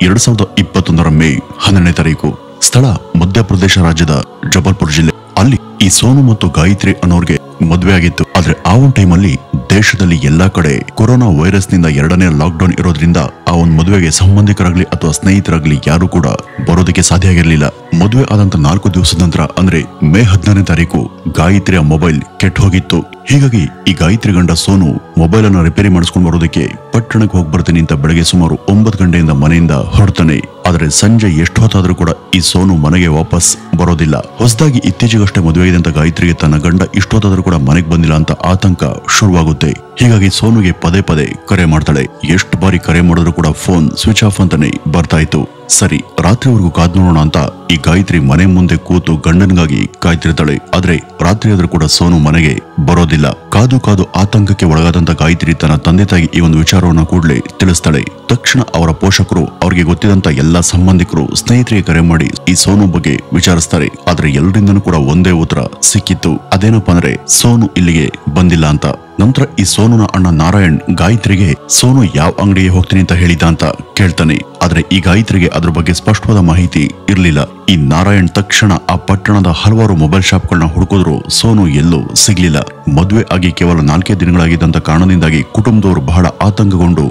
2021 ಮೇ 12ನೇ ತಾರೀಕು. ಸ್ಥಳ ಮಧ್ಯಪ್ರದೇಶ ರಾಜ್ಯದ ಜಬಲ್ಪುರ್ ಜಿಲ್ಲೆ. ಅಲ್ಲಿ ಈ ಸೋನು ಮತ್ತು ಗಾಯತ್ರಿ ಅನ್ನೋರ್ಗೆ ಮದುವೆ ಆಗಿತ್ತು. ಆದ್ರೆ ಆ ಒಂದು ಟೈಮಲ್ಲಿ ದೇಶದಲ್ಲಿ ಎಲ್ಲಾ ಕಡೆ ಕೊರೋನಾ ವೈರಸ್ ನಿಂದ 2ನೇ ಲಾಕ್ಡೌನ್ ಇರೋದ್ರಿಂದ ಆ ಒಂದು ಮದುವೆಗೆ ಸಂಬಂಧಿಕರಾಗ್ಲಿ ಅಥವಾ ಸ್ನೇಹಿತರಾಗ್ಲಿ ಯಾರು ಕೂಡ ಬರೋದಕ್ಕೆ ಸಾಧ್ಯ ಆಗಿರಲಿಲ್ಲ. ಮದುವೆ ಆದಂತ 4 ದಿವಸದ ನಂತರ ಅಂದ್ರೆ ಮೇ 16ನೇ ತಾರೀಕು ಗಾಯತ್ರಿಯ ಮೊಬೈಲ್ ಕೆಟ್ಟು ಹೋಗಿತ್ತು. ಹೀಗಾಗಿ ಈ ಗಾಯತ್ರಿ ಗಂಡ ಸೋನು ಮೊಬೈಲ್ ಅನ್ನ ರಿಪೇರಿ ಮಾಡಿಸ್ಕೊಂಡು ಬರೋದಕ್ಕೆ ಪಟ್ಟಣಕ್ಕೆ ಹೋಗಿ ಬರ್ತೀನಿ ಅಂತ ಬೆಳಗ್ಗೆ ಸುಮಾರು 9 ಗಂಟೆಯಿಂದ ಮನೆಯಿಂದ ಹೊರಡ್ತಾನೆ. ಆದ್ರೆ ಸಂಜೆ ಎಷ್ಟು ಹೊತ್ತಾದ್ರೂ ಕೂಡ ಈ ಸೋನು ಮನೆಗೆ ವಾಪಸ್ ಬರೋದಿಲ್ಲ. ಹೊಸದಾಗಿ ಇತ್ತೀಚೆಗಷ್ಟೇ ಮದುವೆಯಾದಂತ ಗಾಯತ್ರಿಗೆ ತನ್ನ ಗಂಡ ಇಷ್ಟೊತ್ತಾದ್ರೂ ಕೂಡ ಮನೆಗೆ ಬಂದಿಲ್ಲ ಅಂತ ಆತಂಕ ಶುರುವಾಗುತ್ತೆ. ಹೀಗಾಗಿ ಸೋನುಗೆ ಪದೇ ಪದೇ ಕರೆ ಮಾಡ್ತಾಳೆ. ಎಷ್ಟು ಬಾರಿ ಕರೆ ಮಾಡಿದ್ರು ಕೂಡ ಫೋನ್ ಸ್ವಿಚ್ ಆಫ್ ಅಂತಾನೆ ಬರ್ತಾ ಇತ್ತು. ಸರಿ, ರಾತ್ರಿವರೆಗೂ ಕಾದ್ ನೋಡೋಣ ಅಂತ ಈ ಗಾಯತ್ರಿ ಮನೆ ಮುಂದೆ ಕೂತು ಗಂಡನಿಗಾಗಿ ಕಾಯ್ತಿರ್ತಾಳೆ. ಆದ್ರೆ ರಾತ್ರಿ ಆದ್ರೂ ಕೂಡ ಸೋನು ಮನೆಗೆ ಬರೋದಿಲ್ಲ. ಕಾದು ಕಾದು ಆತಂಕಕ್ಕೆ ಒಳಗಾದಂತ ಗಾಯತ್ರಿ ತನ್ನ ತಂದೆ ತಾಯಿ ಈ ಒಂದು ವಿಚಾರವನ್ನ ಕೂಡಲೇ ತಿಳಿಸ್ತಾಳೆ. ತಕ್ಷಣ ಅವರ ಪೋಷಕರು, ಅವ್ರಿಗೆ ಗೊತ್ತಿದಂತ ಎಲ್ಲಾ ಸಂಬಂಧಿಕರು, ಸ್ನೇಹಿತರಿಗೆ ಕರೆ ಮಾಡಿ ಈ ಸೋನು ಬಗ್ಗೆ ವಿಚಾರಿಸ್ತಾರೆ. ಆದ್ರೆ ಎಲ್ಲರಿಂದನೂ ಕೂಡ ಒಂದೇ ಉತ್ತರ ಸಿಕ್ಕಿತ್ತು. ಅದೇನಪ್ಪ ಅಂದ್ರೆ ಸೋನು ಇಲ್ಲಿಗೆ ಬಂದಿಲ್ಲ ಅಂತ. ನಂತರ ಈ ಸೋನುನ ಅಣ್ಣ ನಾರಾಯಣ್ ಗಾಯತ್ರಿಗೆ ಸೋನು ಯಾವ ಅಂಗಡಿಗೆ ಹೋಗ್ತೀನಿ ಅಂತ ಹೇಳಿದ ಅಂತ ಕೇಳ್ತಾನೆ. ಆದ್ರೆ ಈ ಗಾಯತ್ರಿಗೆ ಅದ್ರ ಬಗ್ಗೆ ಸ್ಪಷ್ಟವಾದ ಮಾಹಿತಿ ಇರ್ಲಿಲ್ಲ. ಈ ನಾರಾಯಣ್ ತಕ್ಷಣ ಆ ಪಟ್ಟಣದ ಹಲವಾರು ಮೊಬೈಲ್ ಶಾಪ್ಗಳನ್ನ ಹುಡುಕಿದ್ರು ಸೋನು ಎಲ್ಲೂ ಸಿಗ್ಲಿಲ್ಲ. ಮದುವೆ ಆಗಿ ಕೇವಲ 4 ದಿನಗಳಾಗಿದ್ದಂತ ಕಾರಣದಿಂದಾಗಿ ಕುಟುಂಬದವರು ಬಹಳ ಆತಂಕಗೊಂಡು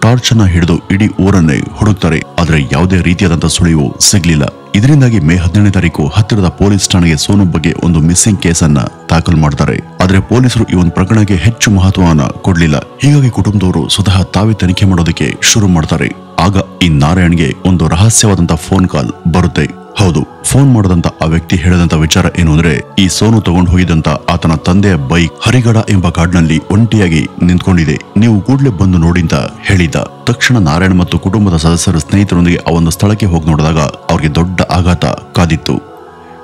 ಟಾರ್ಚ್ ಅನ್ನ ಹಿಡಿದು ಇಡೀ ಊರನ್ನೇ ಹುಡುಕ್ತಾರೆ. ಆದ್ರೆ ಯಾವುದೇ ರೀತಿಯಾದಂತ ಸುಳಿವು ಸಿಗ್ಲಿಲ್ಲ. ಇದರಿಂದಾಗಿ ಮೇ 17ನೇ ತಾರೀಕು ಹತ್ತಿರದ ಪೊಲೀಸ್ ಠಾಣೆಗೆ ಸೋನು ಬಗ್ಗೆ ಒಂದು ಮಿಸ್ಸಿಂಗ್ ಕೇಸ್ ಅನ್ನ ದಾಖಲು ಮಾಡ್ತಾರೆ. ಆದ್ರೆ ಪೊಲೀಸರು ಈ ಒಂದು ಪ್ರಕರಣಕ್ಕೆ ಹೆಚ್ಚು ಮಹತ್ವವನ್ನ ಕೊಡ್ಲಿಲ್ಲ. ಹೀಗಾಗಿ ಕುಟುಂಬದವರು ಸ್ವತಃ ತಾವೇ ತನಿಖೆ ಮಾಡೋದಕ್ಕೆ ಶುರು ಮಾಡ್ತಾರೆ. ಆಗ ಈ ನಾರಾಯಣ್ಗೆ ಒಂದು ರಹಸ್ಯವಾದಂತ ಫೋನ್ ಕಾಲ್ ಬರುತ್ತೆ. ಹೌದು, ಫೋನ್ ಮಾಡದಂತ ಆ ವ್ಯಕ್ತಿ ಹೇಳಿದಂತ ವಿಚಾರ ಏನು ಅಂದ್ರೆ, ಈ ಸೋನು ತಗೊಂಡು ಹೋಗಿದಂತ ಆತನ ತಂದೆಯ ಬೈಕ್ ಹರಿಗಡ ಎಂಬ ಕಾಡಿನಲ್ಲಿ ಒಂಟಿಯಾಗಿ ನಿಂತ್ಕೊಂಡಿದೆ, ನೀವು ಕೂಡಲೇ ಬಂದು ನೋಡಿ ಅಂತ ಹೇಳಿದ್ದ. ತಕ್ಷಣ ನಾರಾಯಣ್ ಮತ್ತು ಕುಟುಂಬದ ಸದಸ್ಯರು ಸ್ನೇಹಿತರೊಂದಿಗೆ ಆ ಒಂದು ಸ್ಥಳಕ್ಕೆ ಹೋಗಿ ನೋಡಿದಾಗ ಅವ್ರಿಗೆ ದೊಡ್ಡ ಆಘಾತ ಕಾದಿತ್ತು.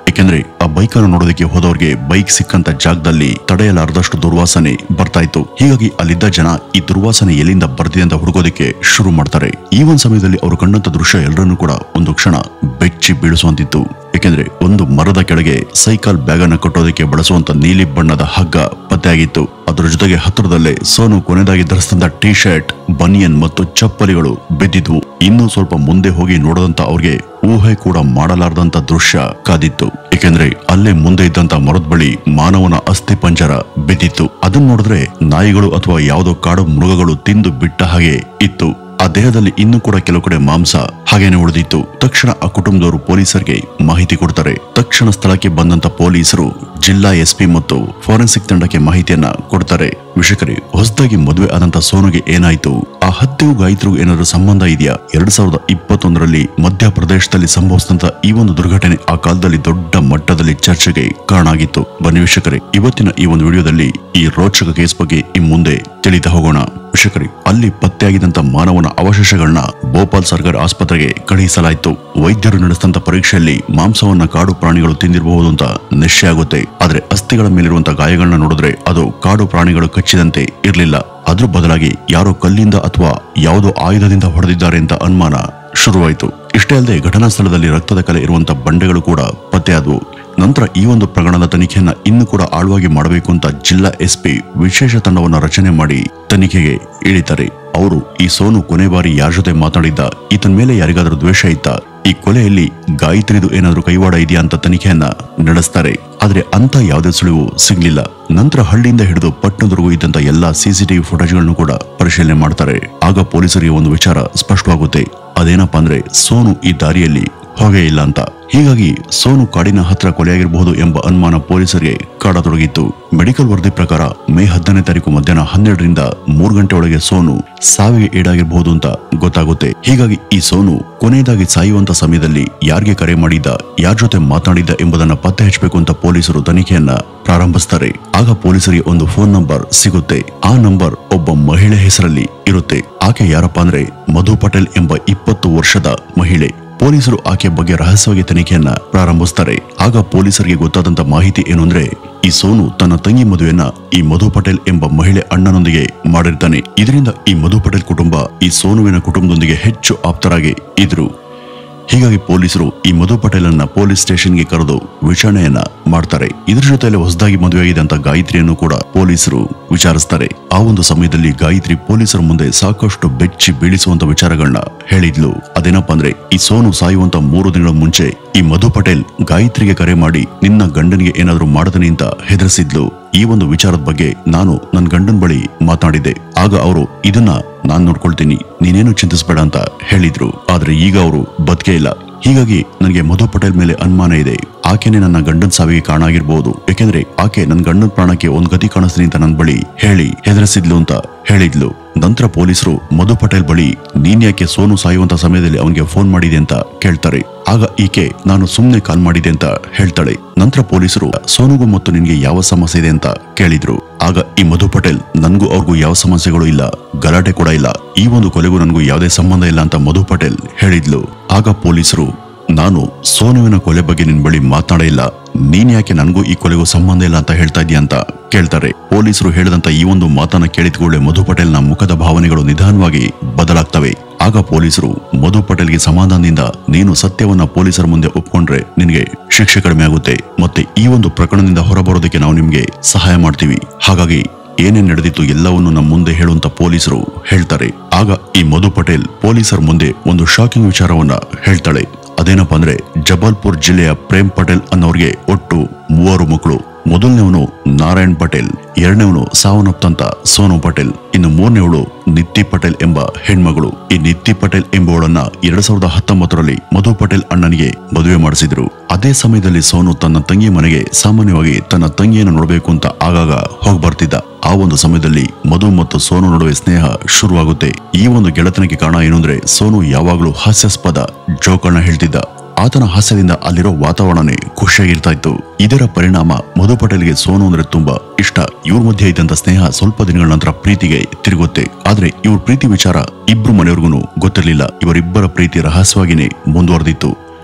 ಏಕೆಂದ್ರೆ ಆ ಬೈಕ್ ಅನ್ನು ನೋಡೋದಕ್ಕೆ ಹೋದವ್ರಿಗೆ ಬೈಕ್ ಸಿಕ್ಕಂತ ಜಾಗದಲ್ಲಿ ತಡೆಯಲಾರದಷ್ಟು ದುರ್ವಾಸನೆ ಬರ್ತಾ ಇತ್ತು. ಹೀಗಾಗಿ ಅಲ್ಲಿದ್ದ ಜನ ಈ ದುರ್ವಾಸನೆ ಎಲ್ಲಿಂದ ಬರ್ತಿದೆ ಅಂತ ಹುಡುಕೋದಕ್ಕೆ ಶುರು ಮಾಡ್ತಾರೆ. ಈ ಒಂದು ಸಮಯದಲ್ಲಿ ಅವರು ಕಂಡಂತ ದೃಶ್ಯ ಎಲ್ಲರನ್ನೂ ಕೂಡ ಒಂದು ಕ್ಷಣ ಬೆಚ್ಚಿ ಬೀಳಿಸುವಂತಿತ್ತು. ಏಕೆಂದ್ರೆ ಒಂದು ಮರದ ಕೆಳಗೆ ಸೈಕಲ್ ಬ್ಯಾಗ್ ಅನ್ನು ಕಟ್ಟೋದಕ್ಕೆ ಬಳಸುವಂತ ನೀಲಿ ಬಣ್ಣದ ಹಗ್ಗ ಪತ್ತೆಯಾಗಿತ್ತು. ಅದರ ಜೊತೆಗೆ ಹತ್ತಿರದಲ್ಲೇ ಸೋನು ಕೊನೆದಾಗಿ ಧರಿಸಿದಂತ ಟಿ ಶರ್ಟ್, ಬನಿಯನ್ ಮತ್ತು ಚಪ್ಪಲಿಗಳು ಬಿದ್ದಿದ್ವು. ಇನ್ನೂ ಸ್ವಲ್ಪ ಮುಂದೆ ಹೋಗಿ ನೋಡದಂತ ಅವ್ರಿಗೆ ಊಹೆ ಕೂಡ ಮಾಡಲಾರದಂತ ದೃಶ್ಯ ಕಾದಿತ್ತು. ಏಕೆಂದ್ರೆ ಅಲ್ಲೇ ಮುಂದೆ ಇದ್ದಂತ ಮರದ ಬಳಿ ಮಾನವನ ಅಸ್ಥಿ ಪಂಜರ ಬಿದ್ದಿತ್ತು. ಅದನ್ನ ನೋಡಿದ್ರೆ ನಾಯಿಗಳು ಅಥವಾ ಯಾವುದೋ ಕಾಡು ಮೃಗಗಳು ತಿಂದು ಬಿಟ್ಟ ಹಾಗೆ ಇತ್ತು. ಆ ದೇಹದಲ್ಲಿ ಇನ್ನೂ ಕೂಡ ಕೆಲವು ಕಡೆ ಮಾಂಸ ಹಾಗೇನೆ ಉಳಿದಿತ್ತು. ತಕ್ಷಣ ಆ ಕುಟುಂಬದವರು ಪೊಲೀಸರಿಗೆ ಮಾಹಿತಿ ಕೊಡ್ತಾರೆ. ತಕ್ಷಣ ಸ್ಥಳಕ್ಕೆ ಬಂದಂತ ಪೊಲೀಸರು ಜಿಲ್ಲಾ ಎಸ್ಪಿ ಮತ್ತು ಫಾರೆನ್ಸಿಕ್ ತಂಡಕ್ಕೆ ಮಾಹಿತಿಯನ್ನ ಕೊಡ್ತಾರೆ. ವೀಕ್ಷಕರೇ, ಹೊಸದಾಗಿ ಮದುವೆ ಆದಂತ ಸೋನುಗೆ ಏನಾಯ್ತು? ಆ ಹತ್ಯೆಗೂ ಗಾಯತ್ರಿಗೂ ಏನಾದ್ರು ಸಂಬಂಧ ಇದೆಯಾ? 2021ರಲ್ಲಿ ಮಧ್ಯಪ್ರದೇಶದಲ್ಲಿ ಸಂಭವಿಸಿದಂತ ಈ ಒಂದು ದುರ್ಘಟನೆ ಆ ಕಾಲದಲ್ಲಿ ದೊಡ್ಡ ಮಟ್ಟದಲ್ಲಿ ಚರ್ಚೆಗೆ ಕಾರಣ ಆಗಿತ್ತು. ಬನ್ನಿ ವೀಕ್ಷಕರೇ, ಇವತ್ತಿನ ಈ ಒಂದು ವಿಡಿಯೋದಲ್ಲಿ ಈ ರೋಚಕ ಕೇಸ್ ಬಗ್ಗೆ ಇನ್ನು ಮುಂದೆ ತಿಳಿತಾ ಹೋಗೋಣ. ವೀಕ್ಷಕರೇ, ಅಲ್ಲಿ ಪತ್ತೆಯಾಗಿದ್ದಂತ ಮಾನವನ ಅವಶೇಷಗಳನ್ನ ಭೋಪಾಲ್ ಸರ್ಕಾರಿ ಆಸ್ಪತ್ರೆಗೆ ಕಳುಹಿಸಲಾಯಿತು. ವೈದ್ಯರು ನಡೆಸಿದಂತ ಪರೀಕ್ಷೆಯಲ್ಲಿ ಮಾಂಸವನ್ನ ಕಾಡು ಪ್ರಾಣಿಗಳು ತಿಂದಿರಬಹುದು ಅಂತ ನಿಶ್ಚಯ ಆಗುತ್ತೆ. ಆದ್ರೆ ಅಸ್ಥಿಗಳ ಮೇಲಿರುವಂತ ಗಾಯಗಳನ್ನ ನೋಡಿದ್ರೆ ಅದು ಕಾಡು ಪ್ರಾಣಿಗಳು ಕಚ್ಚಿದಂತೆ ಇರಲಿಲ್ಲ. ಅದ್ರ ಬದಲಾಗಿ ಯಾರೋ ಕಲ್ಲಿಂದ ಅಥವಾ ಯಾವುದೋ ಆಯುಧದಿಂದ ಹೊಡೆದಿದ್ದಾರೆ ಅಂತ ಅನುಮಾನ ಶುರುವಾಯಿತು. ಇಷ್ಟೇ ಅಲ್ಲದೆ ಘಟನಾ ಸ್ಥಳದಲ್ಲಿ ರಕ್ತದ ಕಲೆ ಇರುವಂತ ಬಂಡೆಗಳು ಕೂಡ ಪತ್ತೆಯಾದವು. ನಂತರ ಈ ಒಂದು ಪ್ರಕರಣದ ತನಿಖೆಯನ್ನ ಇನ್ನು ಕೂಡ ಆಳವಾಗಿ ಮಾಡಬೇಕು ಅಂತ ಜಿಲ್ಲಾ ಎಸ್ಪಿ ವಿಶೇಷ ತಂಡವನ್ನ ರಚನೆ ಮಾಡಿ ತನಿಖೆಗೆ ಇಳಿತಾರೆ. ಅವರು ಈ ಸೋನು ಕೊನೆ ಬಾರಿ ಯಾರ ಜೊತೆ ಮಾತನಾಡಿದ್ದ, ಈತನ ಮೇಲೆ ಯಾರಿಗಾದ್ರೂ ದ್ವೇಷ ಇತ್ತ, ಈ ಕೊಲೆಯಲ್ಲಿ ಗಾಯತ್ರಿದು ಏನಾದ್ರೂ ಕೈವಾಡ ಇದೆಯಾ ಅಂತ ತನಿಖೆಯನ್ನ ನಡೆಸ್ತಾರೆ. ಆದ್ರೆ ಅಂತ ಯಾವುದೇ ಸುಳಿವು ಸಿಗ್ಲಿಲ್ಲ. ನಂತರ ಹಳ್ಳಿಯಿಂದ ಹಿಡಿದು ಪಟ್ಟಣದವರೆಗೂ ಇದ್ದಂತ ಎಲ್ಲಾ ಸಿಸಿಟಿವಿ ಫುಟೇಜ್ಗಳನ್ನು ಕೂಡ ಪರಿಶೀಲನೆ ಮಾಡ್ತಾರೆ. ಆಗ ಪೊಲೀಸರಿಗೆ ಒಂದು ವಿಚಾರ ಸ್ಪಷ್ಟವಾಗುತ್ತೆ. ಅದೇನಪ್ಪಾ ಅಂದ್ರೆ ಸೋನು ಈ ದಾರಿಯಲ್ಲಿ ಹೋಗೇ ಇಲ್ಲ ಅಂತ. ಹೀಗಾಗಿ ಸೋನು ಕಾಡಿನ ಹತ್ರ ಕೊಲೆಯಾಗಿರಬಹುದು ಎಂಬ ಅನುಮಾನ ಪೊಲೀಸರಿಗೆ ಕಾಡತೊಡಗಿತ್ತು. ಮೆಡಿಕಲ್ ವರದಿ ಪ್ರಕಾರ ಮೇ 17ನೇ ತಾರೀಕು ಮಧ್ಯಾಹ್ನ 12ರಿಂದ 3 ಗಂಟೆ ಒಳಗೆ ಸೋನು ಸಾವಿಗೆ ಈಡಾಗಿರಬಹುದು ಅಂತ ಗೊತ್ತಾಗುತ್ತೆ. ಹೀಗಾಗಿ ಈ ಸೋನು ಕೊನೆಯದಾಗಿ ಸಾಯುವಂತ ಸಮಯದಲ್ಲಿ ಯಾರಿಗೆ ಕರೆ ಮಾಡಿದ್ದ, ಯಾರ ಜೊತೆ ಮಾತನಾಡಿದ್ದ ಎಂಬುದನ್ನ ಪತ್ತೆ ಹಚ್ಚಬೇಕು ಅಂತ ಪೊಲೀಸರು ತನಿಖೆಯನ್ನ ಪ್ರಾರಂಭಿಸ್ತಾರೆ. ಆಗ ಪೊಲೀಸರಿಗೆ ಒಂದು ಫೋನ್ ನಂಬರ್ ಸಿಗುತ್ತೆ. ಆ ನಂಬರ್ ಒಬ್ಬ ಮಹಿಳೆ ಹೆಸರಲ್ಲಿ ಇರುತ್ತೆ. ಆಕೆ ಯಾರಪ್ಪ ಅಂದ್ರೆ ಮಧು ಪಟೇಲ್ ಎಂಬ 20 ವರ್ಷದ ಮಹಿಳೆ. ಪೊಲೀಸರು ಆಕೆ ಬಗ್ಗೆ ರಹಸ್ಯವಾಗಿ ತನಿಖೆಯನ್ನ ಪ್ರಾರಂಭಿಸ್ತಾರೆ. ಆಗ ಪೊಲೀಸರಿಗೆ ಗೊತ್ತಾದಂತ ಮಾಹಿತಿ ಏನು ಅಂದ್ರೆ, ಈ ಸೋನು ತನ್ನ ತಂಗಿ ಮದುವೆಯನ್ನ ಈ ಮಧು ಪಟೇಲ್ ಎಂಬ ಮಹಿಳೆ ಅಣ್ಣನೊಂದಿಗೆ ಮಾಡಿರ್ತಾನೆ. ಇದರಿಂದ ಈ ಮಧು ಪಟೇಲ್ ಕುಟುಂಬ ಈ ಸೋನುವಿನ ಕುಟುಂಬದೊಂದಿಗೆ ಹೆಚ್ಚು ಆಪ್ತರಾಗಿ ಇದ್ರು. ಹೀಗಾಗಿ ಪೊಲೀಸರು ಈ ಮಧು ಪಟೇಲ್ ಅನ್ನ ಪೊಲೀಸ್ ಸ್ಟೇಷನ್ಗೆ ಕರೆದು ವಿಚಾರಣೆಯನ್ನ ಮಾಡ್ತಾರೆ. ಇದ್ರ ಜೊತೆಯಲ್ಲಿ ಹೊಸದಾಗಿ ಮದುವೆಯಾಗಿದೆ ಅಂತ ಗಾಯತ್ರಿಯನ್ನು ಕೂಡ ಪೊಲೀಸರು ವಿಚಾರಿಸ್ತಾರೆ. ಆ ಒಂದು ಸಮಯದಲ್ಲಿ ಗಾಯತ್ರಿ ಪೊಲೀಸರ ಮುಂದೆ ಸಾಕಷ್ಟು ಬೆಚ್ಚಿ ಬೀಳಿಸುವಂತ ವಿಚಾರಗಳನ್ನ ಹೇಳಿದ್ಲು. ಅದೇನಪ್ಪ ಅಂದ್ರೆ, ಈ ಸೋನು ಸಾಯುವಂತ 3 ದಿನಗಳ ಮುಂಚೆ ಈ ಮಧು ಪಟೇಲ್ ಗಾಯತ್ರಿಗೆ ಕರೆ ಮಾಡಿ ನಿನ್ನ ಗಂಡನಿಗೆ ಏನಾದ್ರೂ ಮಾಡದನಿ ಅಂತ ಹೆದರಿಸಿದ್ಲು. ಈ ಒಂದು ವಿಚಾರದ ಬಗ್ಗೆ ನಾನು ನನ್ನ ಗಂಡನ ಬಳಿ ಮಾತನಾಡಿದ್ದೆ. ಆಗ ಅವರು ಇದನ್ನ ನಾನ್ ನೋಡ್ಕೊಳ್ತೀನಿ, ನೀನೇನು ಚಿಂತಿಸಬೇಡ ಅಂತ ಹೇಳಿದ್ರು. ಆದ್ರೆ ಈಗ ಅವರು ಬದುಕೇ ಇಲ್ಲ. ಹೀಗಾಗಿ ನನಗೆ ಮಧು ಪಟೇಲ್ ಮೇಲೆ ಅನುಮಾನ ಇದೆ. ಆಕೆನೆ ನನ್ನ ಗಂಡನ ಸಾವಿಗೆ ಕಾರಣ ಆಗಿರ್ಬೋದು. ಯಾಕೆಂದ್ರೆ ಆಕೆ ನನ್ನ ಗಂಡನ ಪ್ರಾಣಕ್ಕೆ ಒಂದ್ ಗತಿ ಕಾಣಿಸ್ತೀನಿ ಅಂತ ನನ್ನ ಬಳಿ ಹೇಳಿ ಹೆದರಿಸಿದ್ಲು ಅಂತ ಹೇಳಿದ್ಲು. ನಂತರ ಪೊಲೀಸರು ಮಧು ಪಟೇಲ್ ಬಳಿ ನೀನ್ ಯಾಕೆ ಸೋನು ಸಾಯುವಂತ ಸಮಯದಲ್ಲಿ ಅವನಿಗೆ ಫೋನ್ ಮಾಡಿದೆ ಅಂತ ಕೇಳ್ತಾರೆ. ಆಗ ಈಕೆ ನಾನು ಸುಮ್ನೆ ಕಾಲ್ ಮಾಡಿದೆ ಅಂತ ಹೇಳ್ತಾಳೆ. ನಂತರ ಪೊಲೀಸರು ಸೋನುಗೂ ಮತ್ತು ನಿನ್ಗೆ ಯಾವ ಸಮಸ್ಯೆ ಇದೆ ಅಂತ ಕೇಳಿದ್ರು. ಆಗ ಈ ಮಧು ಪಟೇಲ್ ನನ್ಗೂ ಅವ್ರಿಗೂ ಯಾವ ಸಮಸ್ಯೆಗಳು ಇಲ್ಲ, ಗಲಾಟೆ ಕೂಡ ಇಲ್ಲ, ಈ ಒಂದು ಕೊಲೆಗೂ ನನಗೂ ಯಾವುದೇ ಸಂಬಂಧ ಇಲ್ಲ ಅಂತ ಮಧು ಪಟೇಲ್ ಹೇಳಿದ್ಲು. ಆಗ ಪೊಲೀಸರು ನಾನು ಸೋನುವಿನ ಕೊಲೆ ಬಗ್ಗೆ ನಿನ್ ಬಳಿ ಮಾತನಾಡೇ ಇಲ್ಲ, ನೀನ್ ಯಾಕೆ ನನ್ಗೂ ಈ ಕೊಲೆಗೂ ಸಂಬಂಧ ಇಲ್ಲ ಅಂತ ಹೇಳ್ತಾ ಇದೀಯ ಅಂತ ಕೇಳ್ತಾರೆ. ಪೊಲೀಸರು ಹೇಳಿದಂತ ಈ ಒಂದು ಮಾತನ್ನ ಕೇಳಿದ್ಕೊಳ್ಳೆ ಮಧು ಪಟೇಲ್ನ ಮುಖದ ಭಾವನೆಗಳು ನಿಧಾನವಾಗಿ ಬದಲಾಗ್ತವೆ. ಆಗ ಪೊಲೀಸರು ಮಧು ಪಟೇಲ್ಗೆ ಸಮಾಧಾನದಿಂದ ನೀನು ಸತ್ಯವನ್ನ ಪೊಲೀಸರ ಮುಂದೆ ಒಪ್ಕೊಂಡ್ರೆ ನಿನ್ಗೆ ಶಿಕ್ಷೆ ಕಡಿಮೆ ಆಗುತ್ತೆ, ಮತ್ತೆ ಈ ಒಂದು ಪ್ರಕರಣದಿಂದ ಹೊರಬರೋದಕ್ಕೆ ನಾವು ನಿಮ್ಗೆ ಸಹಾಯ ಮಾಡ್ತೀವಿ, ಹಾಗಾಗಿ ಏನೇನ್ ನಡೆದಿತ್ತು ಎಲ್ಲವನ್ನು ನಮ್ಮ ಮುಂದೆ ಹೇಳುವಂತ ಪೊಲೀಸರು ಹೇಳ್ತಾರೆ. ಆಗ ಈ ಮಧು ಪಟೇಲ್ ಪೊಲೀಸರ ಮುಂದೆ ಒಂದು ಶಾಕಿಂಗ್ ವಿಚಾರವನ್ನ ಹೇಳ್ತಾಳೆ. ಅದೇನಪ್ಪ ಅಂದ್ರೆ, ಜಬಲ್ಪುರ್ ಜಿಲ್ಲೆಯ ಪ್ರೇಮ್ ಪಟೇಲ್ ಅನ್ನೋರ್ಗೆ ಒಟ್ಟು 3 ಮಕ್ಕಳು. ಮೊದಲನೇವನು ನಾರಾಯಣ್ ಪಟೇಲ್, ಎರಡನೇವನು ಸಾವನ್ನಪ್ಪಂತ ಸೋನು ಪಟೇಲ್, ಇನ್ನು 3ನೇವಳು ನಿತ್ತಿ ಪಟೇಲ್ ಎಂಬ ಹೆಣ್ಮಗಳು. ಈ ನಿತ್ತಿ ಪಟೇಲ್ ಎಂಬುವಳನ್ನ 2019ರಲ್ಲಿ ಮಧು ಪಟೇಲ್ ಅಣ್ಣನಿಗೆ ಮದುವೆ ಮಾಡಿಸಿದ್ರು. ಅದೇ ಸಮಯದಲ್ಲಿ ಸೋನು ತನ್ನ ತಂಗಿ ಮನೆಗೆ ಸಾಮಾನ್ಯವಾಗಿ ತನ್ನ ತಂಗಿಯನ್ನು ನೋಡಬೇಕು ಅಂತ ಆಗಾಗ ಹೋಗಿ ಬರ್ತಿದ್ದ. ಆ ಒಂದು ಸಮಯದಲ್ಲಿ ಮಧು ಮತ್ತು ಸೋನು ನಡುವೆ ಸ್ನೇಹ ಶುರುವಾಗುತ್ತೆ. ಈ ಒಂದು ಗೆಳೆತನಕ್ಕೆ ಕಾರಣ ಏನು ಅಂದ್ರೆ, ಸೋನು ಯಾವಾಗ್ಲೂ ಹಾಸ್ಯಾಸ್ಪದ ಜೋಕನ್ನ ಹೇಳ್ತಿದ್ದ. ಆತನ ಹಾಸ್ಯದಿಂದ ಅಲ್ಲಿರೋ ವಾತಾವರಣನೇ ಖುಷಿಯಾಗಿರ್ತಾ ಇತ್ತು. ಇದರ ಪರಿಣಾಮ ಮಧು ಪಟೇಲ್ಗೆ ಸೋನು ಅಂದ್ರೆ ತುಂಬಾ ಇಷ್ಟ. ಇವ್ರ ಮಧ್ಯೆ ಇದ್ದಂತ ಸ್ನೇಹ ಸ್ವಲ್ಪ ದಿನಗಳ ನಂತರ ಪ್ರೀತಿಗೆ ತಿರುಗುತ್ತೆ. ಆದ್ರೆ ಇವ್ರ ಪ್ರೀತಿ ವಿಚಾರ ಇಬ್ರು ಮನೆಯವ್ರಿಗೂ ಗೊತ್ತಿರ್ಲಿಲ್ಲ. ಇವರಿಬ್ಬರ ಪ್ರೀತಿ ರಹಸ್ಯವಾಗಿನೇ ಮುಂದುವರೆದಿತ್ತು.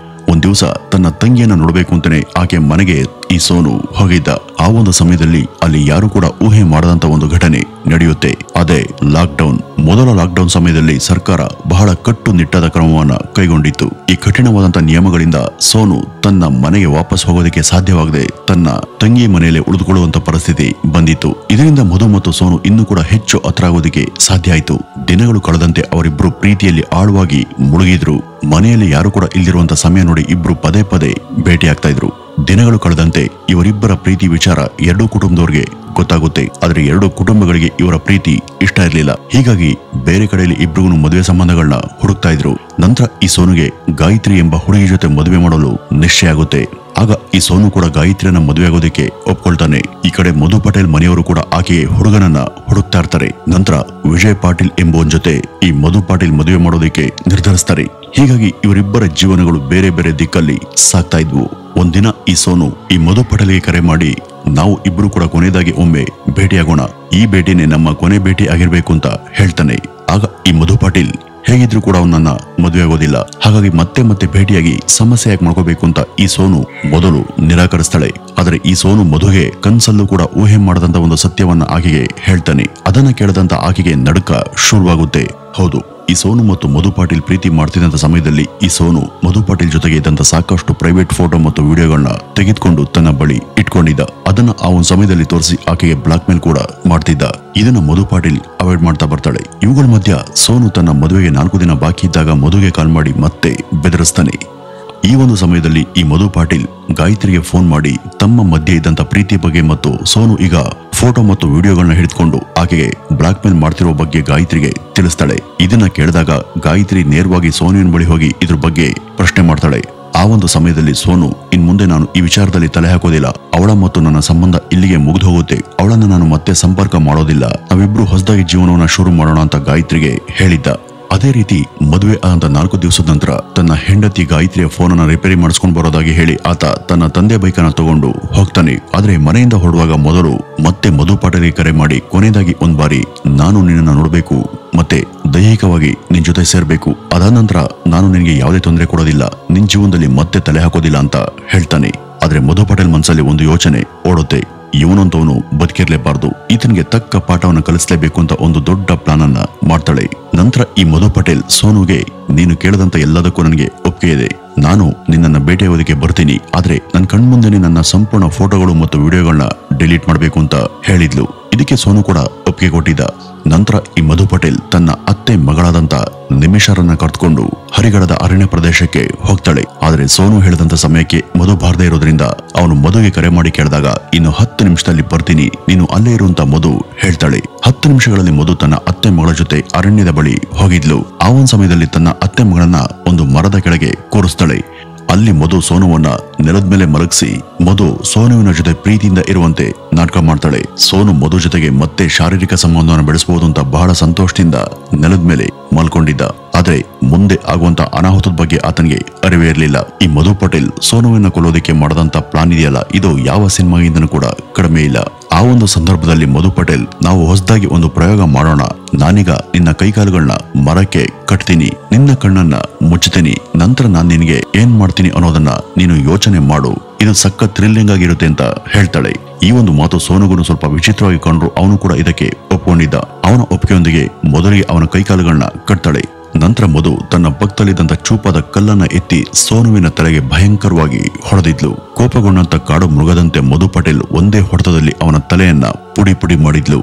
ಒಂದ್ ದಿವಸ ತನ್ನ ತಂಗಿಯನ್ನ ನೋಡ್ಬೇಕು ಅಂತಾನೆ ಆಕೆ ಮನೆಗೆ ಈ ಸೋನು ಹೋಗಿದ್ದ. ಆ ಒಂದು ಸಮಯದಲ್ಲಿ ಅಲ್ಲಿ ಯಾರು ಕೂಡ ಊಹೆ ಮಾಡದಂತ ಒಂದು ಘಟನೆ ನಡೆಯುತ್ತೆ. ಅದೇ ಲಾಕ್ಡೌನ್. ಮೊದಲ ಲಾಕ್ಡೌನ್ ಸಮಯದಲ್ಲಿ ಸರ್ಕಾರ ಬಹಳ ಕಟ್ಟುನಿಟ್ಟಾದ ಕ್ರಮವನ್ನ ಕೈಗೊಂಡಿತ್ತು. ಈ ಕಠಿಣವಾದಂತ ನಿಯಮಗಳಿಂದ ಸೋನು ತನ್ನ ಮನೆಗೆ ವಾಪಸ್ ಹೋಗೋದಕ್ಕೆ ಸಾಧ್ಯವಾಗದೆ ತನ್ನ ತಂಗಿ ಮನೆಯಲ್ಲೇ ಉಳಿದುಕೊಳ್ಳುವಂತ ಪರಿಸ್ಥಿತಿ ಬಂದಿತ್ತು. ಇದರಿಂದ ಮಧು ಮತ್ತು ಸೋನು ಇನ್ನೂ ಕೂಡ ಹೆಚ್ಚು ಹತ್ರ ಆಗೋದಕ್ಕೆ ಸಾಧ್ಯ ಆಯ್ತು. ದಿನಗಳು ಕಳೆದಂತೆ ಅವರಿಬ್ರು ಪ್ರೀತಿಯಲ್ಲಿ ಆಳವಾಗಿ ಮುಳುಗಿದ್ರು. ಮನೆಯಲ್ಲಿ ಯಾರು ಕೂಡ ಇಲ್ದಿರುವಂತ ಸಮಯ ನೋಡಿ ಇಬ್ರು ಪದೇ ಪದೇ ಭೇಟಿ ಆಗ್ತಾ ಇದ್ರು. ದಿನಗಳು ಕಳೆದಂತೆ ಇವರಿಬ್ಬರ ಪ್ರೀತಿ ವಿಚಾರ ಎರಡೂ ಕುಟುಂಬದವ್ರಿಗೆ ಗೊತ್ತಾಗುತ್ತೆ. ಆದ್ರೆ ಎರಡೂ ಕುಟುಂಬಗಳಿಗೆ ಇವರ ಪ್ರೀತಿ ಇಷ್ಟ ಇರಲಿಲ್ಲ. ಹೀಗಾಗಿ ಬೇರೆ ಕಡೆಯಲ್ಲಿ ಇಬ್ರಿಗೂ ಮದುವೆ ಸಂಬಂಧಗಳನ್ನ ಹುಡುಕ್ತಾ ಇದ್ರು. ನಂತರ ಈ ಸೋನುಗೆ ಗಾಯತ್ರಿ ಎಂಬ ಹುಡುಗಿ ಜೊತೆ ಮದುವೆ ಮಾಡಲು ನಿಶ್ಚಯ ಆಗುತ್ತೆ. ಆಗ ಈ ಸೋನು ಕೂಡ ಗಾಯತ್ರಿಯನ್ನ ಮದುವೆ ಆಗೋದಕ್ಕೆ ಒಪ್ಕೊಳ್ತಾನೆ. ಈ ಕಡೆ ಮಧು ಪಟೇಲ್ ಮನೆಯವರು ಕೂಡ ಆಕೆಗೆ ಹುಡುಗನನ್ನ ಹುಡುಕ್ತಾ ಇರ್ತಾರೆ. ನಂತರ ವಿಜಯ್ ಪಾಟೀಲ್ ಎಂಬುವನ್ ಜೊತೆ ಈ ಮಧು ಪಾಟೀಲ್ ಮದುವೆ ಮಾಡೋದಕ್ಕೆ ನಿರ್ಧರಿಸ್ತಾರೆ. ಹೀಗಾಗಿ ಇವರಿಬ್ಬರ ಜೀವನಗಳು ಬೇರೆ ಬೇರೆ ದಿಕ್ಕಲ್ಲಿ ಸಾಗ್ತಾ ಇದ್ವು. ಒಂದಿನ ಈ ಸೋನು ಈ ಮಧು ಪಟೇಲ್ಗೆ ಕರೆ ಮಾಡಿ ನಾವು ಇಬ್ರು ಕೂಡ ಕೊನೆಯದಾಗಿ ಒಮ್ಮೆ ಭೇಟಿಯಾಗೋಣ, ಈ ಭೇಟಿನೇ ನಮ್ಮ ಕೊನೆ ಭೇಟಿ ಆಗಿರ್ಬೇಕು ಅಂತ ಹೇಳ್ತಾನೆ. ಆಗ ಈ ಮಧು ಪಾಟೀಲ್ ಹೇಗಿದ್ರು ಕೂಡ ಅವನನ್ನ ಮದುವೆ ಆಗೋದಿಲ್ಲ, ಹಾಗಾಗಿ ಮತ್ತೆ ಮತ್ತೆ ಭೇಟಿಯಾಗಿ ಸಮಸ್ಯೆ ಯಾಕೆ ಮಾಡ್ಕೋಬೇಕು ಅಂತ ಈ ಸೋನು ಮೊದಲು ನಿರಾಕರಿಸ್ತಾಳೆ. ಆದ್ರೆ ಈ ಸೋನು ಮಧುಗೆ ಕನ್ಸಲ್ಲೂ ಕೂಡ ಊಹೆ ಮಾಡದಂತ ಒಂದು ಸತ್ಯವನ್ನ ಆಕೆಗೆ ಹೇಳ್ತಾನೆ. ಅದನ್ನ ಕೇಳದಂತ ಆಕೆಗೆ ನಡುಕ ಶುರುವಾಗುತ್ತೆ. ಹೌದು, ಈ ಸೋನು ಮತ್ತು ಮಧು ಪಾಟೀಲ್ ಪ್ರೀತಿ ಮಾಡ್ತಿದ್ದಂತ ಸಮಯದಲ್ಲಿ ಈ ಸೋನು ಮಧು ಪಾಟೀಲ್ ಜೊತೆಗೆ ಇದ್ದಂತ ಸಾಕಷ್ಟು ಪ್ರೈವೇಟ್ ಫೋಟೋ ಮತ್ತು ವಿಡಿಯೋಗಳನ್ನ ತೆಗೆದುಕೊಂಡು ತನ್ನ ಬಳಿ ಇಟ್ಕೊಂಡಿದ್ದ. ಅದನ್ನ ಆ ಒಂದು ಸಮಯದಲ್ಲಿ ತೋರಿಸಿ ಆಕೆಗೆ ಬ್ಲಾಕ್ ಮೇಲ್ ಕೂಡ ಮಾಡ್ತಿದ್ದ. ಇದನ್ನ ಮಧು ಪಾಟೀಲ್ ಅವಾಯ್ಡ್ ಮಾಡ್ತಾ ಬರ್ತಾಳೆ. ಇವುಗಳ ಮಧ್ಯ ಸೋನು ತನ್ನ ಮದುವೆಗೆ 4 ದಿನ ಬಾಕಿ ಇದ್ದಾಗ ಮಧುಗೆ ಕಾಲ್ ಮಾಡಿ ಮತ್ತೆ ಬೆದರಿಸ್ತಾನೆ. ಈ ಒಂದು ಸಮಯದಲ್ಲಿ ಈ ಮಧು ಪಾಟೀಲ್ ಗಾಯತ್ರಿಗೆ ಫೋನ್ ಮಾಡಿ ತಮ್ಮ ಮಧ್ಯೆ ಇದ್ದಂತ ಪ್ರೀತಿ ಬಗ್ಗೆ ಮತ್ತು ಸೋನು ಈಗ ಫೋಟೋ ಮತ್ತು ವಿಡಿಯೋಗಳನ್ನ ಹಿಡಿದುಕೊಂಡು ಆಕೆಗೆ ಬ್ಲಾಕ್ ಮೇಲ್ ಮಾಡ್ತಿರೋ ಬಗ್ಗೆ ಗಾಯತ್ರಿಗೆ ತಿಳಿಸ್ತಾಳೆ. ಇದನ್ನ ಕೇಳಿದಾಗ ಗಾಯತ್ರಿ ನೇರವಾಗಿ ಸೋನುವಿನ ಬಳಿ ಹೋಗಿ ಇದ್ರ ಬಗ್ಗೆ ಪ್ರಶ್ನೆ ಮಾಡ್ತಾಳೆ. ಆ ಒಂದು ಸಮಯದಲ್ಲಿ ಸೋನು ಇನ್ ಮುಂದೆ ನಾನು ಈ ವಿಚಾರದಲ್ಲಿ ತಲೆ ಹಾಕೋದಿಲ್ಲ, ಅವಳ ಮತ್ತು ನನ್ನ ಸಂಬಂಧ ಇಲ್ಲಿಗೆ ಮುಗಿದು ಹೋಗುತ್ತೆ, ಅವಳನ್ನ ನಾನು ಮತ್ತೆ ಸಂಪರ್ಕ ಮಾಡೋದಿಲ್ಲ, ನಾವಿಬ್ರು ಹೊಸದಾಗಿ ಜೀವನವನ್ನ ಶುರು ಮಾಡೋಣ ಅಂತ ಗಾಯತ್ರಿಗೆ ಹೇಳಿದ್ದ. ಅದೇ ರೀತಿ ಮದುವೆ ಆದಂತ 4 ದಿವಸದ ನಂತರ ತನ್ನ ಹೆಂಡತಿ ಗಾಯತ್ರಿಯ ಫೋನ್ ಅನ್ನ ರಿಪೇರಿ ಮಾಡಿಸ್ಕೊಂಡು ಬರೋದಾಗಿ ಹೇಳಿ ಆತ ತನ್ನ ತಂದೆ ಬೈಕನ್ನ ತಗೊಂಡು ಹೋಗ್ತಾನೆ. ಆದ್ರೆ ಮನೆಯಿಂದ ಹೊರಡುವಾಗ ಮೊದಲು ಮತ್ತೆ ಮಧು ಪಾಟೀಲ್ಗೆ ಕರೆ ಮಾಡಿ ಕೊನೆಯದಾಗಿ ಒಂದ್ ಬಾರಿ ನಾನು ನಿನ್ನನ್ನ ನೋಡ್ಬೇಕು ಮತ್ತೆ ದೈಹಿಕವಾಗಿ ನಿನ್ ಜೊತೆ ಸೇರ್ಬೇಕು, ಅದಾದ ನಂತರ ನಾನು ನಿನ್ಗೆ ಯಾವುದೇ ತೊಂದರೆ ಕೊಡೋದಿಲ್ಲ, ನಿನ್ ಜೀವನದಲ್ಲಿ ಮತ್ತೆ ತಲೆ ಹಾಕೋದಿಲ್ಲ ಅಂತ ಹೇಳ್ತಾನೆ. ಆದ್ರೆ ಮಧು ಪಾಟೀಲ್ ಮನಸ್ಸಲ್ಲಿ ಒಂದು ಯೋಚನೆ ಓಡುತ್ತೆ. ಇವನಂತವನು ಬದುಕಿರ್ಲೇಬಾರ್ದು, ಈತನಿಗೆ ತಕ್ಕ ಪಾಠವನ್ನು ಕಲಿಸಲೇಬೇಕು ಅಂತ ಒಂದು ದೊಡ್ಡ ಪ್ಲಾನ್ ಅನ್ನ ಮಾಡ್ತಾಳೆ. ನಂತರ ಈ ಮಧು ಪಟೇಲ್ ಸೋನುಗೆ, ನೀನು ಕೇಳದಂತ ಎಲ್ಲದಕ್ಕೂ ನನಗೆ ಒಪ್ಪಿಗೆ ಇದೆ, ನಾನು ನಿನ್ನನ್ನ ಭೇಟಿಯಾಗೋದಕ್ಕೆ ಬರ್ತೀನಿ, ಆದ್ರೆ ನನ್ನ ಕಣ್ಮುಂದೆನೆ ನನ್ನ ಸಂಪೂರ್ಣ ಫೋಟೋಗಳು ಮತ್ತು ವಿಡಿಯೋಗಳನ್ನ ಡಿಲೀಟ್ ಮಾಡಬೇಕು ಅಂತ ಹೇಳಿದ್ಲು. ಇದಕ್ಕೆ ಸೋನು ಕೂಡ ಒಪ್ಪಿಗೆ ಕೊಟ್ಟಿದ್ದ. ನಂತರ ಈ ಮಧು ಪಟೇಲ್ ತನ್ನ ಅತ್ತೆ ಮಗಳಾದಂತ ನಿಮಿಷರನ್ನ ಕರೆದುಕೊಂಡು ಹರಿಗಡದ ಅರಣ್ಯ ಪ್ರದೇಶಕ್ಕೆ ಹೋಗ್ತಾಳೆ. ಆದ್ರೆ ಸೋನು ಹೇಳಿದಂತ ಸಮಯಕ್ಕೆ ಮಧು ಬಾರದೇ ಇರೋದ್ರಿಂದ ಅವನು ಮಧುಗೆ ಕರೆ ಮಾಡಿ ಕೇಳಿದಾಗ, ಇನ್ನು 10 ನಿಮಿಷದಲ್ಲಿ ಬರ್ತೀನಿ, ನೀನು ಅಲ್ಲೇ ಇರುವಂತ ಮಧು ಹೇಳ್ತಾಳೆ. 10 ನಿಮಿಷಗಳಲ್ಲಿ ಮಧು ತನ್ನ ಅತ್ತೆ ಮಗಳ ಜೊತೆ ಅರಣ್ಯದ ಬಳಿ ಹೋಗಿದ್ಲು. ಆ ಒಂದು ಸಮಯದಲ್ಲಿ ತನ್ನ ಅತ್ತೆ ಮಗಳನ್ನ ಒಂದು ಮರದ ಕೆಳಗೆ ಕೂರಿಸ್ತಾಳೆ. ಅಲ್ಲಿ ಮಧು ಸೋನುವನ್ನ ನೆಲದ ಮೇಲೆ ಮಲಗಿಸಿ ಮಧು ಸೋನುವಿನ ಜೊತೆ ಪ್ರೀತಿಯಿಂದ ಇರುವಂತೆ ನಾಟಕ ಮಾಡ್ತಾಳೆ. ಸೋನು ಮಧು ಜೊತೆಗೆ ಮತ್ತೆ ಶಾರೀರಿಕ ಸಂಬಂಧವನ್ನು ಬೆಳೆಸಬಹುದು ಅಂತ ಬಹಳ ಸಂತೋಷದಿಂದ ನೆಲದ ಮೇಲೆ ಮಲ್ಕೊಂಡಿದ್ದ. ಆದ್ರೆ ಮುಂದೆ ಆಗುವಂತ ಅನಾಹುತದ ಬಗ್ಗೆ ಆತನಿಗೆ ಅರಿವೇ ಇರಲಿಲ್ಲ. ಈ ಮಧು ಪಟೇಲ್ ಸೋನುವನ್ನ ಕೊಲ್ಲೋದಕ್ಕೆ ಮಾಡದಂತ ಪ್ಲಾನ್ ಇದೆಯಲ್ಲ, ಇದು ಯಾವ ಸಿನಿಮಾಗಿಂದನೂ ಕೂಡ ಕಡಿಮೆ ಇಲ್ಲ. ಆ ಒಂದು ಸಂದರ್ಭದಲ್ಲಿ ಮಧು ಪಟೇಲ್, ನಾವು ಹೊಸದಾಗಿ ಒಂದು ಪ್ರಯೋಗ ಮಾಡೋಣ, ನಾನೀಗ ನಿನ್ನ ಕೈಕಾಲುಗಳನ್ನ ಮರಕ್ಕೆ ಕಟ್ತೀನಿ, ನಿನ್ನ ಕಣ್ಣನ್ನ ಮುಚ್ಚುತ್ತೀನಿ, ನಂತರ ನಾನ್ ನಿನಗೆ ಏನ್ ಮಾಡ್ತೀನಿ ಅನ್ನೋದನ್ನ ನೀನು ಯೋಚನೆ ಮಾಡು, ಇದು ಸಕ್ಕ ಥ್ರಿಲ್ಲಿಂಗ್ ಆಗಿರುತ್ತೆ ಅಂತ ಹೇಳ್ತಾಳೆ. ಈ ಒಂದು ಮಾತು ಸೋನುಗುನು ಸ್ವಲ್ಪ ವಿಚಿತ್ರವಾಗಿ ಕಂಡ್ರು ಅವನು ಕೂಡ ಇದಕ್ಕೆ ಒಪ್ಕೊಂಡಿದ್ದ. ಅವನ ಒಪ್ಪಿಗೆಯೊಂದಿಗೆ ಮೊದಲಿಗೆ ಅವನ ಕೈಕಾಲುಗಳನ್ನ ಕಟ್ತಾಳೆ. ನಂತರ ಮಧು ತನ್ನ ಪಕ್ಕದಲ್ಲಿದ್ದಂತ ಚೂಪಾದ ಕಲ್ಲನ್ನ ಎತ್ತಿ ಸೋನುವಿನ ತಲೆಗೆ ಭಯಂಕರವಾಗಿ ಹೊಡೆದಿದ್ಲು. ಕೋಪಗೊಂಡಂತ ಕಾಡು ಮೃಗದಂತೆ ಮಧು ಪಟೇಲ್ ಒಂದೇ ಹೊಡೆತದಲ್ಲಿ ಅವನ ತಲೆಯನ್ನ ಪುಡಿ ಪುಡಿ ಮಾಡಿದ್ಲು.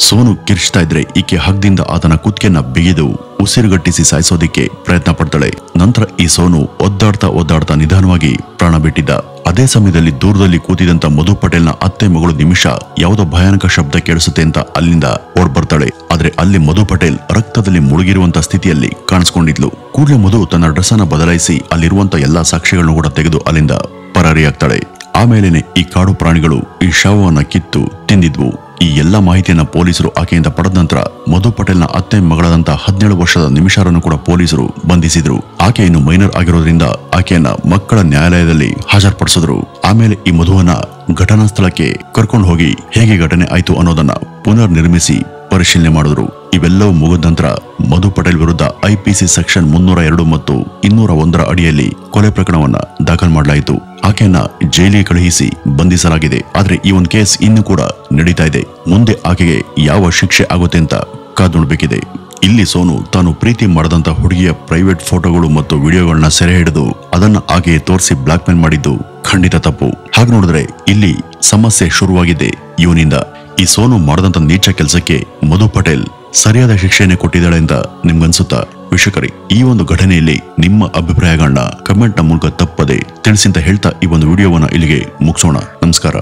ಸೋನು ಕಿರ್ಚ್ತಾ ಇದ್ರೆ ಈಕೆ ಹಗ್ದಿಂದ ಆತನ ಕುತ್ತಿಗೆಯನ್ನ ಬಿಗಿದು ಉಸಿರುಗಟ್ಟಿಸಿ ಸಾಯಿಸೋದಿಕ್ಕೆ ಪ್ರಯತ್ನ ಪಡ್ತಾಳೆ. ನಂತರ ಈ ಸೋನು ಒದ್ದಾಡ್ತಾ ನಿಧಾನವಾಗಿ ಪ್ರಾಣ ಬಿಟ್ಟಿದ್ದ. ಅದೇ ಸಮಯದಲ್ಲಿ ದೂರದಲ್ಲಿ ಕೂತಿದಂತ ಮಧು ಪಟೇಲ್ನ ಅತ್ತೆ ಮಗಳು ನಿಮಿಷ ಯಾವುದೋ ಭಯಾನಕ ಶಬ್ದ ಕೇಳಿಸುತ್ತೆ ಅಂತ ಅಲ್ಲಿಂದ ಓಡ್ ಬರ್ತಾಳೆ. ಆದ್ರೆ ಅಲ್ಲಿ ಮಧು ಪಟೇಲ್ ರಕ್ತದಲ್ಲಿ ಮುಳುಗಿರುವಂತ ಸ್ಥಿತಿಯಲ್ಲಿ ಕಾಣಿಸ್ಕೊಂಡಿದ್ಲು. ಕೂಡಲೇ ಮಧು ತನ್ನ ಡ್ರೆಸ್ ಅನ್ನ ಬದಲಾಯಿಸಿ ಅಲ್ಲಿರುವಂತ ಎಲ್ಲಾ ಸಾಕ್ಷಿಗಳನ್ನು ಕೂಡ ತೆಗೆದು ಅಲ್ಲಿಂದ ಪರಾರಿಯಾಗ್ತಾಳೆ. ಆಮೇಲೆನೆ ಈ ಕಾಡು ಪ್ರಾಣಿಗಳು ಈ ಶವವನ್ನ ಕಿತ್ತು ತಿಂದಿದ್ವು. ಈ ಎಲ್ಲಾ ಮಾಹಿತಿಯನ್ನ ಪೊಲೀಸರು ಆಕೆಯಿಂದ ಪಡೆದ ನಂತರ ಮಧು ಪಟೇಲ್ನ ಅತ್ತೆ ಮಗಳಾದಂತ 17 ವರ್ಷದ ನಿಮಿಷರನ್ನು ಕೂಡ ಪೊಲೀಸರು ಬಂಧಿಸಿದ್ರು. ಆಕೆ ಇನ್ನು ಮೈನರ್ ಆಗಿರೋದ್ರಿಂದ ಆಕೆಯನ್ನ ಮಕ್ಕಳ ನ್ಯಾಯಾಲಯದಲ್ಲಿ ಹಾಜರುಪಡಿಸಿದ್ರು. ಆಮೇಲೆ ಈ ಮಧುವನ್ನ ಘಟನಾ ಸ್ಥಳಕ್ಕೆ ಕರ್ಕೊಂಡು ಹೋಗಿ ಹೇಗೆ ಘಟನೆ ಆಯ್ತು ಅನ್ನೋದನ್ನ ಪುನರ್ ನಿರ್ಮಿಸಿ ಪರಿಶೀಲನೆ ಮಾಡಿದ್ರು. ಇವೆಲ್ಲವೂ ಮುಗಿದ ನಂತರ ಮಧು ಪಟೇಲ್ ವಿರುದ್ಧ IPC ಸೆಕ್ಷನ್ 302 ಮತ್ತು 201 ಅಡಿಯಲ್ಲಿ ಕೊಲೆ ಪ್ರಕರಣವನ್ನ ದಾಖಲು ಮಾಡಲಾಯಿತು. ಆಕೆಯನ್ನ ಜೈಲಿಗೆ ಕಳುಹಿಸಿ ಬಂಧಿಸಲಾಗಿದೆ. ಆದ್ರೆ ಈ ಒಂದು ಕೇಸ್ ಇನ್ನೂ ಕೂಡ ನಡೀತಾ ಇದೆ. ಮುಂದೆ ಆಕೆಗೆ ಯಾವ ಶಿಕ್ಷೆ ಆಗುತ್ತೆ ಅಂತ ಕಾದು ನೋಡ್ಬೇಕಿದೆ. ಇಲ್ಲಿ ಸೋನು ತಾನು ಪ್ರೀತಿ ಮಾಡದಂತ ಹುಡುಗಿಯ ಪ್ರೈವೇಟ್ ಫೋಟೋಗಳು ಮತ್ತು ವಿಡಿಯೋಗಳನ್ನ ಸೆರೆ ಹಿಡಿದು ಅದನ್ನ ಆಕೆಗೆ ತೋರಿಸಿ ಬ್ಲಾಕ್ ಮೇಲ್ ಮಾಡಿದ್ದು ಖಂಡಿತ ತಪ್ಪು. ಹಾಗೆ ನೋಡಿದ್ರೆ ಇಲ್ಲಿ ಸಮಸ್ಯೆ ಶುರುವಾಗಿದೆ ಇವನಿಂದ. ಈ ಸೋನು ಮಾಡದಂತ ನೀಚ ಕೆಲಸಕ್ಕೆ ಮಧು ಪಟೇಲ್ ಸರಿಯಾದ ಶಿಕ್ಷೆಯನ್ನೇ ಕೊಟ್ಟಿದ್ದಾಳೆ ಅಂತ ನಿಮ್ಗನ್ಸುತ್ತಾ? ವೀಕ್ಷಕರೇ, ಈ ಒಂದು ಘಟನೆಯಲ್ಲಿ ನಿಮ್ಮ ಅಭಿಪ್ರಾಯಗಳನ್ನ ಕಮೆಂಟ್ ನ ಮೂಲಕ ತಪ್ಪದೆ ತಿಳಿಸಿ ಅಂತ ಹೇಳ್ತಾ ಈ ಒಂದು ವಿಡಿಯೋವನ್ನ ಇಲ್ಲಿಗೆ ಮುಗಿಸೋಣ. ನಮಸ್ಕಾರ.